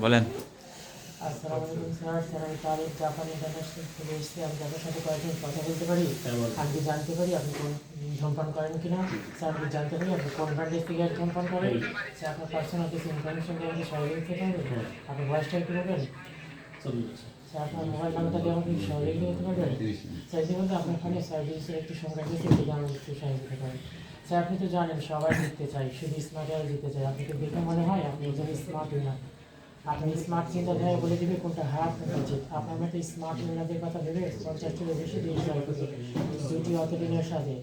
বলেন। আসসালামু আলাইকুম স্যার। স্যার আমি তারিক জাপান ইন্টারন্যাশনাল থেকে এসেছি। আমি আপনার সাথে কয়েকজন কথা বলতে পারি? আমি কি জানতে পারি আপনি কোন ধূমপান করেন কিনা? স্যার আমি জানতে পারি আপনি কোন ব্র্যান্ডের সিগারেট ধূমপান করেন? স্যার আপনার পার্সোনাল কিছু ইনফরমেশন দিয়ে আমাকে সহযোগী দিতে পারবেন? আপনি ভয়েসটা একটু বলবেন? স্যার আপনার মোবাইল নাম্বারটা দিয়ে আমাকে একটু সহযোগী দিতে পারবেন? স্যার ইতিমধ্যে আপনার ফোনে সার্ভিসের একটি সংখ্যা দিয়েছে, যদি আমাকে একটু সাহায্য করতে পারেন। স্যার আপনি তো জানেন সবাই জিততে চাই, শুধু স্মার্ট জিততে চাই। আপনাকে দেখে মনে হয় আপনি একজন স্মার্ট উইনার। আপনি স্মার্ট চিন্তাধারা বলে দিবে কোনটা হার কোনটা জিত। আপনার মতো স্মার্ট উন্নতির কথা ভেবে 50টিরও বেশি দেশ জয় করবে দুটি অতদিনের সাথে।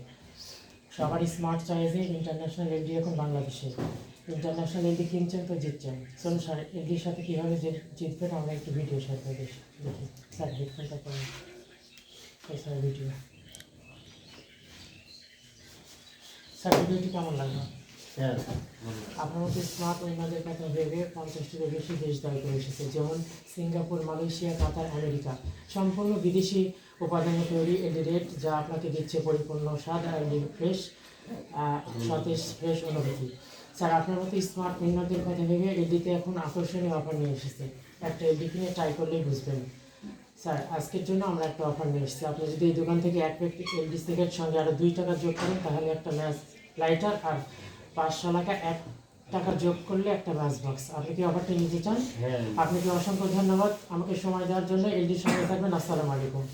সবারই স্মার্ট চয়েসে ইন্টারন্যাশনাল এলডি এখন বাংলাদেশে। ইন্টারন্যাশনাল এলডি কিনছেন তো জিতছেন। চলুন স্যার এলডির সাথে কীভাবে জিতবেন আমরা একটু ভিডিও শেয়ার করে দেখি। স্যার হেডফোনটা করেন। Sir video. স্যার ভিডিওটি কেমন লাগলো? আপনার মতো স্মার্ট উন্নয়নের কথা ভেবে 50টিরও বেশি দেশ দায়ী করে এসেছে, যেমন সিঙ্গাপুর, মালয়েশিয়া, কাতার, আমেরিকা। সম্পূর্ণ বিদেশি উপাদানে তৈরি এলিরেট, যা আপনাকে দিচ্ছে পরিপূর্ণ স্বাদ আর ফ্রেশ সতেজ ফ্রেশ অনুভূতি। স্যার আপনার মতো স্মার্ট উন্নয়নের কথা ভেবে এলডিতে এখন আকর্ষণীয় অফার নিয়ে এসেছে। একটা এলডি কিনে ট্রাই করলেই বুঝবেন। স্যার আজকের জন্য আমরা একটা অফার নিয়ে এসেছি। আপনি যদি এই দোকান থেকে এক প্যাকেট এলডি সিগারেট সঙ্গে আরও 2 টাকা যোগ করেন, তাহলে একটা ম্যাচ লাইটার আর 500 টাকা 1 টাকা যোগ করলে একটা ম্যাচ বক্স। আপনি কি অফারটা নিতে চান? আপনাকে অসংখ্য ধন্যবাদ আমাকে সময় দেওয়ার জন্য। এলডির সঙ্গে থাকবেন। আসসালামু আলাইকুম।